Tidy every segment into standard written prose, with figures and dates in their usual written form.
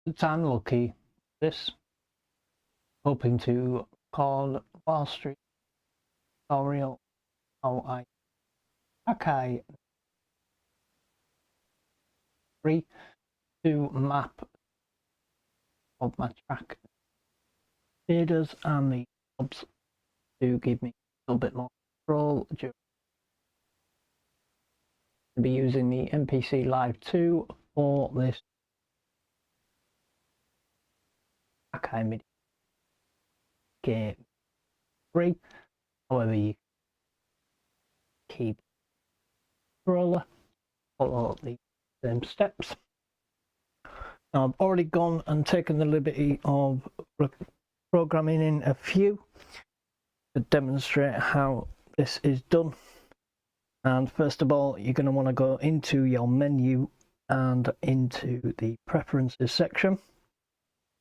I'm lucky this, hoping to call Wall Street tutorial how I Akai 3 to map of my track shaders and the knobs to give me a little bit more control. I'll be using the MPC Live 2 for this Akai MK3. However, you keep controller, follow the same steps. Now, I've already gone and taken the liberty of programming in a few to demonstrate how this is done. And first of all, you're going to want to go into your menu and into the preferences section.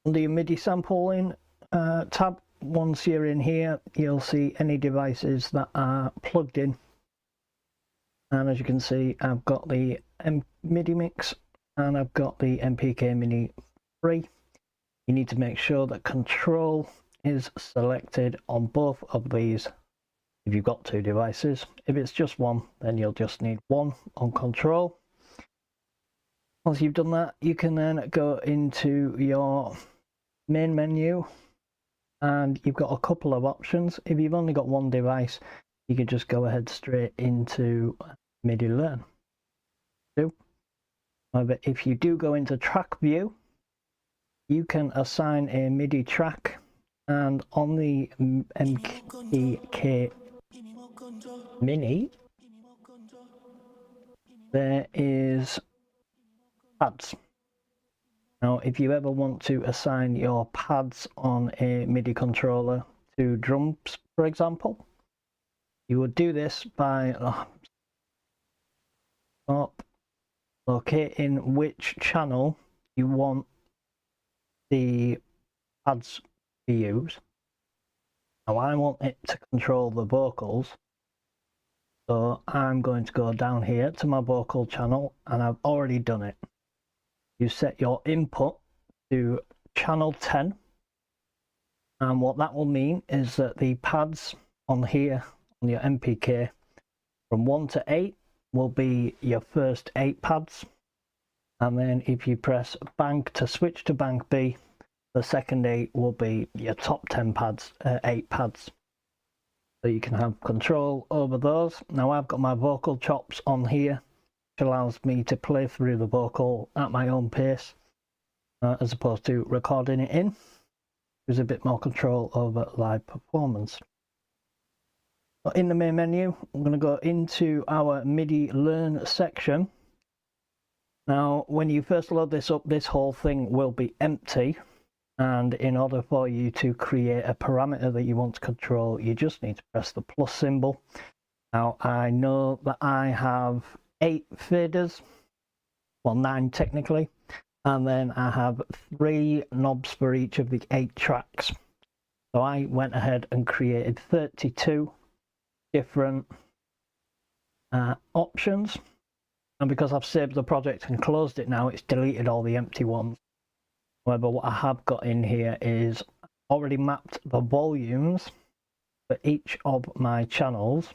Under your MIDI sampling tab, once you're in here, you'll see any devices that are plugged in. And as you can see, I've got the MidiMix and I've got the MPK Mini 3. You need to make sure that control is selected on both of these if you've got two devices. If it's just one, then you'll just need one on control. Once you've done that, you can then go into your main menu and you've got a couple of options. If you've only got one device, you can just go ahead straight into MIDI Learn. However, if you do go into track view, you can assign a MIDI track, and on the MPK Mini there is pads. Now if you ever want to assign your pads on a MIDI controller to drums, for example, you would do this by locating which channel you want the pads to use. Now I want it to control the vocals, so I'm going to go down here to my vocal channel, and I've already done it. You set your input to channel 10, and what that will mean is that the pads on here on your MPK from 1 to 8 will be your first 8 pads, and then if you press bank to switch to bank B, the second 8 will be your top 10 pads, 8 pads. So you can have control over those. Now I've got my vocal chops on here, which allows me to play through the vocal at my own pace, as opposed to recording it in. There's a bit more control over live performance. In the main menu, I'm going to go into our MIDI Learn section. Now, when you first load this up, this whole thing will be empty. And in order for you to create a parameter that you want to control, you just need to press the plus symbol. Now, I know that I have 8 faders, well 9 technically, and then I have 3 knobs for each of the 8 tracks. So I went ahead and created 32 different options, and because I've saved the project and closed it now, it's deleted all the empty ones. However, what I have got in here is already mapped the volumes for each of my channels.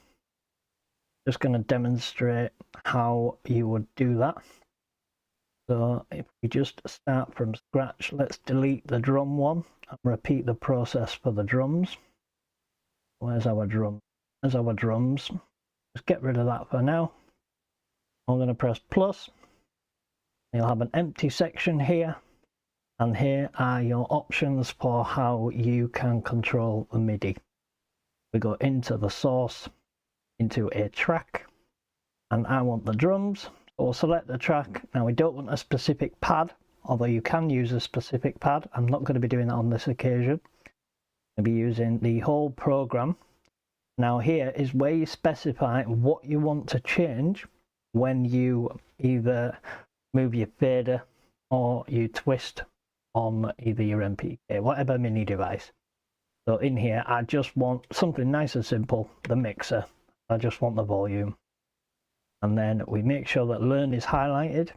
Just going to demonstrate how you would do that. So if we just start from scratch, let's delete the drum one and repeat the process for the drums. Where's our drum? There's our drums. Let's get rid of that for now. I'm going to press plus. You'll have an empty section here. And here are your options for how you can control the MIDI. We go into the source, into a track, and I want the drums. So we'll select the track. Now we don't want a specific pad, although you can use a specific pad. I'm not going to be doing that on this occasion. I'll be using the whole program. Now here is where you specify what you want to change when you either move your fader or you twist on either your MPK, whatever mini device. So in here, I just want something nice and simple, the mixer. I just want the volume. And then we make sure that Learn is highlighted.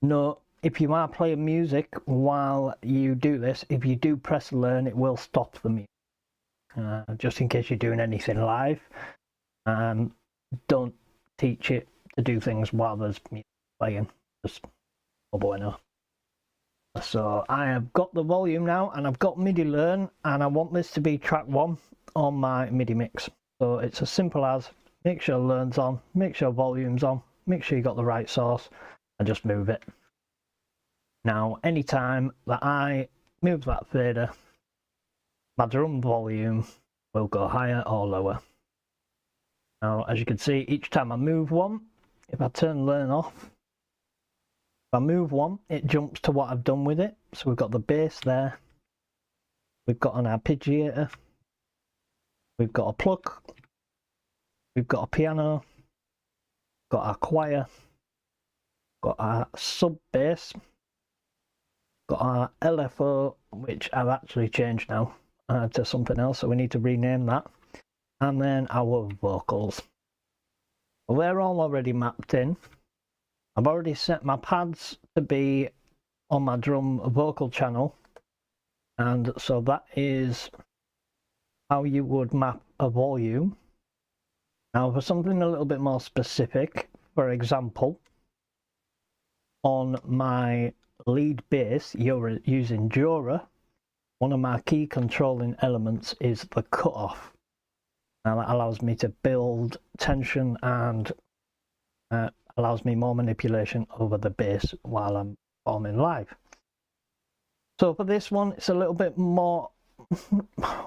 Note, if you are playing music while you do this, if you do press learn, it will stop the music. Just in case you're doing anything live. Don't teach it to do things while there's music playing. Just oh boy, no. So I have got the volume now, and I've got MIDI learn, and I want this to be track 1 on my MidiMix. So it's as simple as make sure learn's on, make sure volume's on, make sure you got the right source, and just move it. Now, anytime that I move that fader, my drum volume will go higher or lower. Now, as you can see, each time I move one, if I turn learn off, if I move one, it jumps to what I've done with it. So we've got the bass there, we've got an arpeggiator, we've got a plug, we've got a piano, got our choir, got our sub bass, got our LFO, which I've actually changed now to something else, so we need to rename that, and then our vocals. Well, they're all already mapped in. I've already set my pads to be on my drum vocal channel, and so that is how you would map a volume. Now for something a little bit more specific, for example, on my lead bass you're using Jura, one of my key controlling elements is the cutoff. Now that allows me to build tension and allows me more manipulation over the bass while I'm performing live. So for this one, it's a little bit more,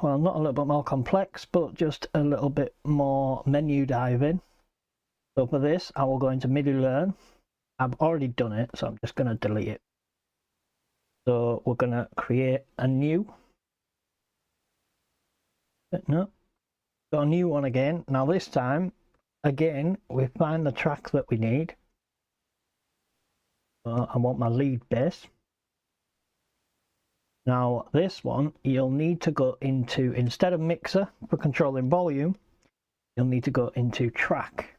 well, not a little bit more complex, but just a little bit more menu diving. So for this, I will go into MIDI learn. I've already done it, so I'm just going to delete it. So we're going to create a new. No, got a new one again. Now this time, again, we find the track that we need. I want my lead bass. Now this one, you'll need to go into, instead of mixer for controlling volume, you'll need to go into track.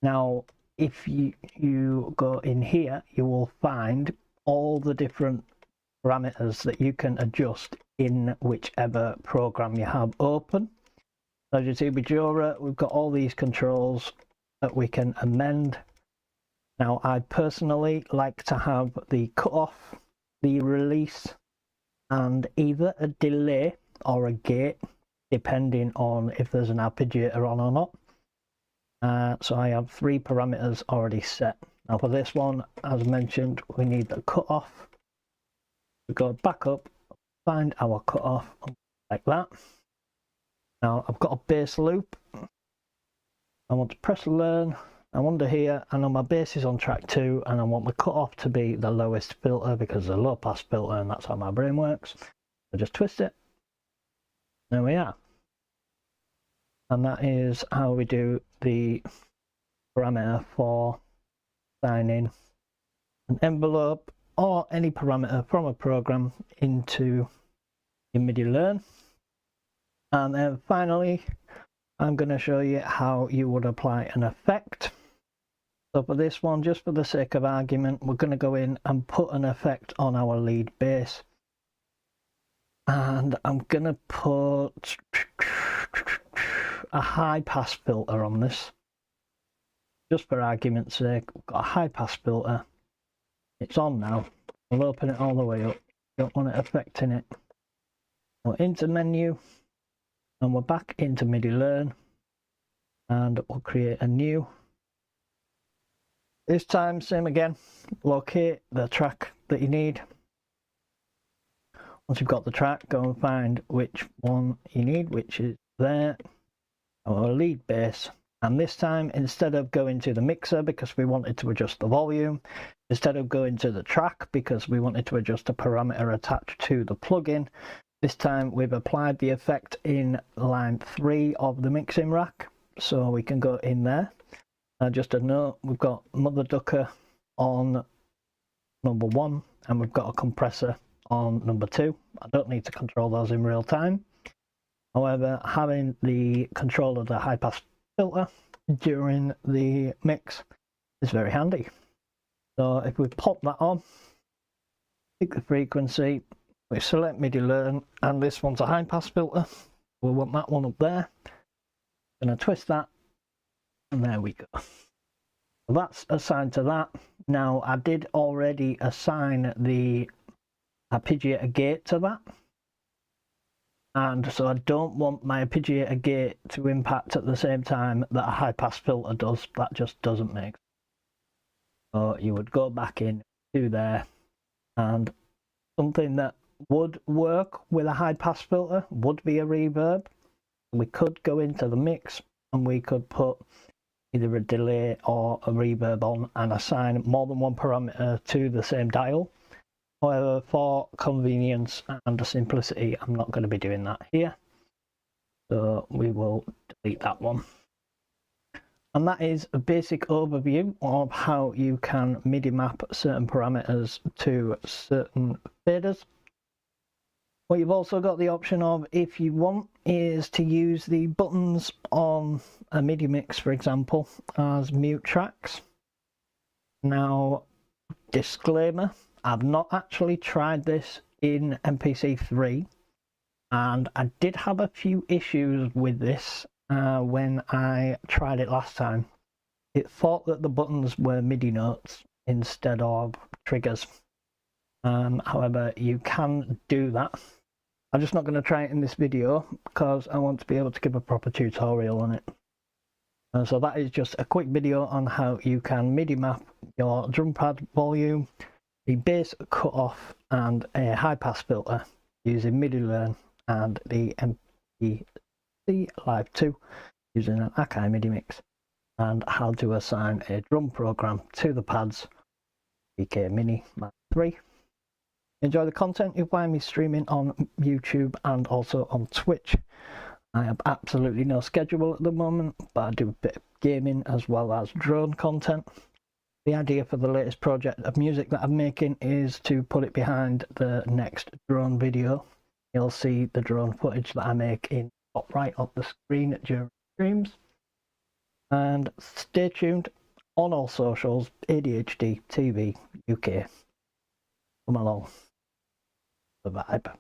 Now if you go in here, you will find all the different parameters that you can adjust in whichever program you have open. As you see with Jura, we've got all these controls that we can amend. Now I personally like to have the cutoff, the release, and either a delay or a gate, depending on if there's an arpeggiator on or not. So I have 3 parameters already set. Now for this one, as mentioned, we need the cutoff. We go back up, find our cutoff like that. Now I've got a bass loop. I want to press learn. I'm under here, and on my bass is on track 2, and I want the cutoff to be the lowest filter because it's a low pass filter, and that's how my brain works. So just twist it. There we are. And that is how we do the parameter for signing an envelope or any parameter from a program into your MIDI learn. And then finally, I'm going to show you how you would apply an effect. So for this one, just for the sake of argument, we're going to go in and put an effect on our lead bass. And I'm going to put a high pass filter on this. Just for argument's sake, we've got a high pass filter. It's on now. We'll open it all the way up. Don't want it affecting it. We're into menu, and we're back into MIDI learn, and we'll create a new. This time, same again, locate the track that you need. Once you've got the track, go and find which one you need, which is there, our lead bass. And this time, instead of going to the mixer because we wanted to adjust the volume, instead of going to the track because we wanted to adjust a parameter attached to the plugin, this time we've applied the effect in line 3 of the mixing rack. So we can go in there. Just a note, we've got Mother Ducker on number 1, and we've got a compressor on number 2. I don't need to control those in real time. However, having the control of the high pass filter during the mix is very handy. So if we pop that on, pick the frequency, we select MIDI learn, and this one's a high pass filter. We want that one up there. Gonna twist that, and there we go. So that's assigned to that. Now I did already assign the arpeggiator gate to that, and so I don't want my arpeggiator gate to impact at the same time that a high pass filter does. That just doesn't make sense. So you would go back in to there, and something that would work with a high pass filter would be a reverb. We could go into the mix and we could put either a delay or a reverb on and assign more than one parameter to the same dial. However, for convenience and simplicity, I'm not going to be doing that here. So we will delete that one. And that is a basic overview of how you can MIDI map certain parameters to certain faders. What you've also got the option of, if you want, is to use the buttons on a MidiMix, for example, as mute tracks. Now, disclaimer, I've not actually tried this in MPC 3, and I did have a few issues with this when I tried it last time. It thought that the buttons were MIDI notes instead of triggers. However, you can do that. I'm just not going to try it in this video because I want to be able to give a proper tutorial on it. So that is just a quick video on how you can MIDI map your drum pad volume, the bass cutoff, and a high pass filter using MIDI Learn and the MPC Live 2 using an Akai MidiMix, and how to assign a drum program to the pads MPK Mini Mark 3. Enjoy the content. You'll find me streaming on YouTube and also on Twitch. I have absolutely no schedule at the moment, but I do a bit of gaming as well as drone content. The idea for the latest project of music that I'm making is to put it behind the next drone video. You'll see the drone footage that I make in the top right of the screen during streams. And stay tuned on all socials, ADHD TV UK. Come along. The vibe.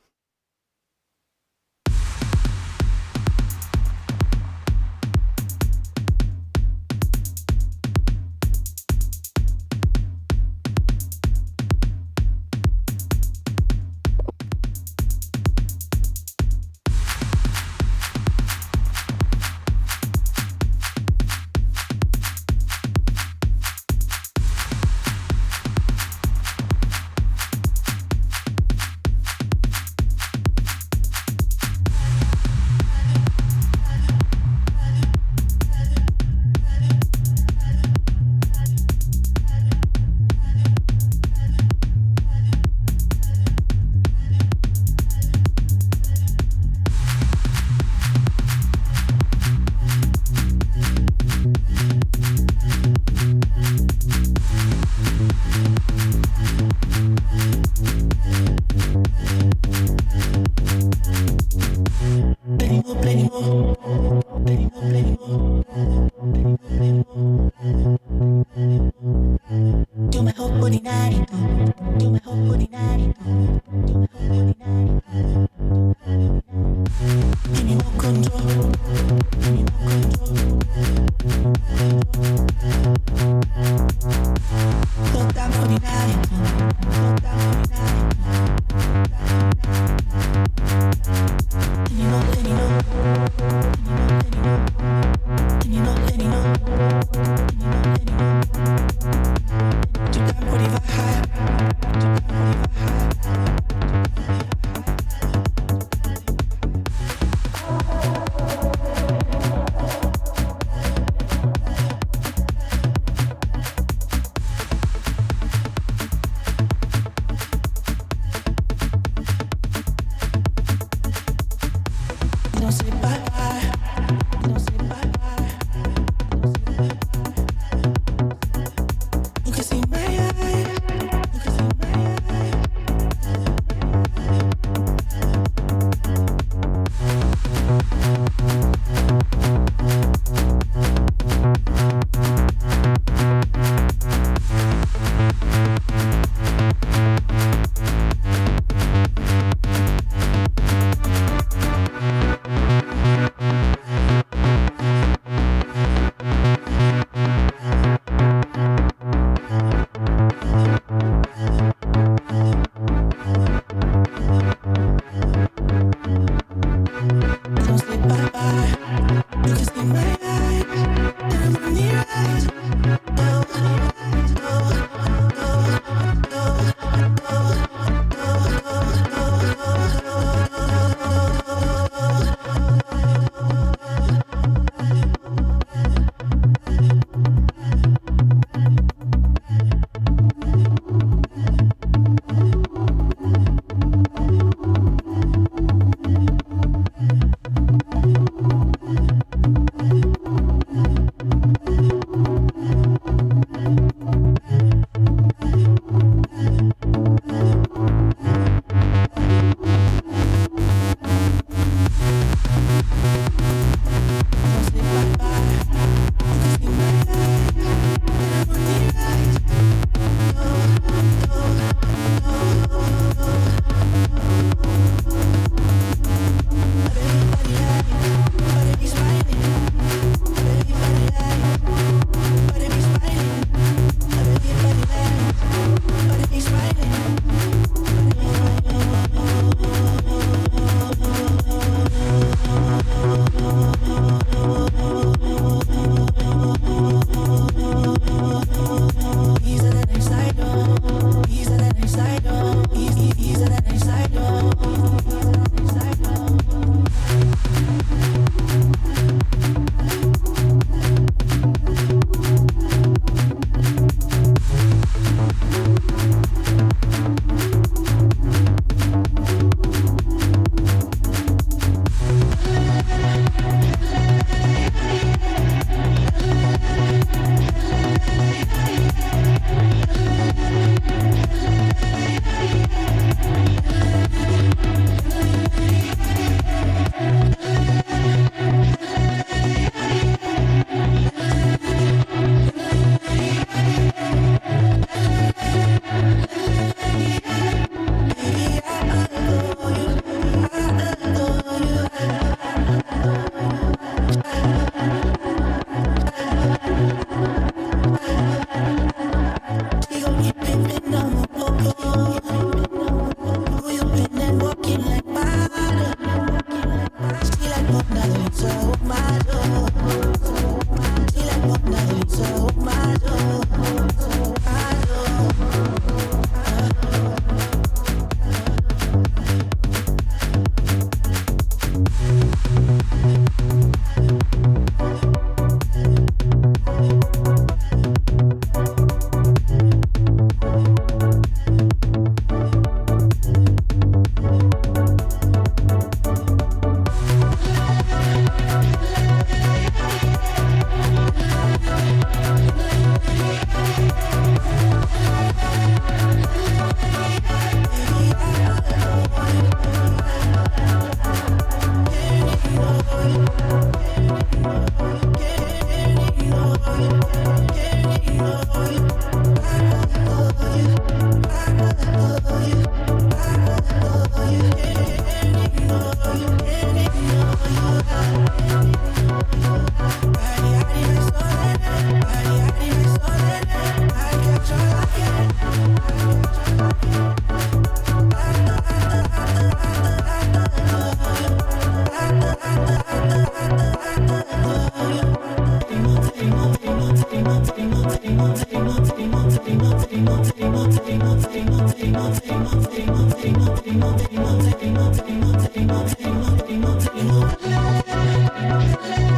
Thank you.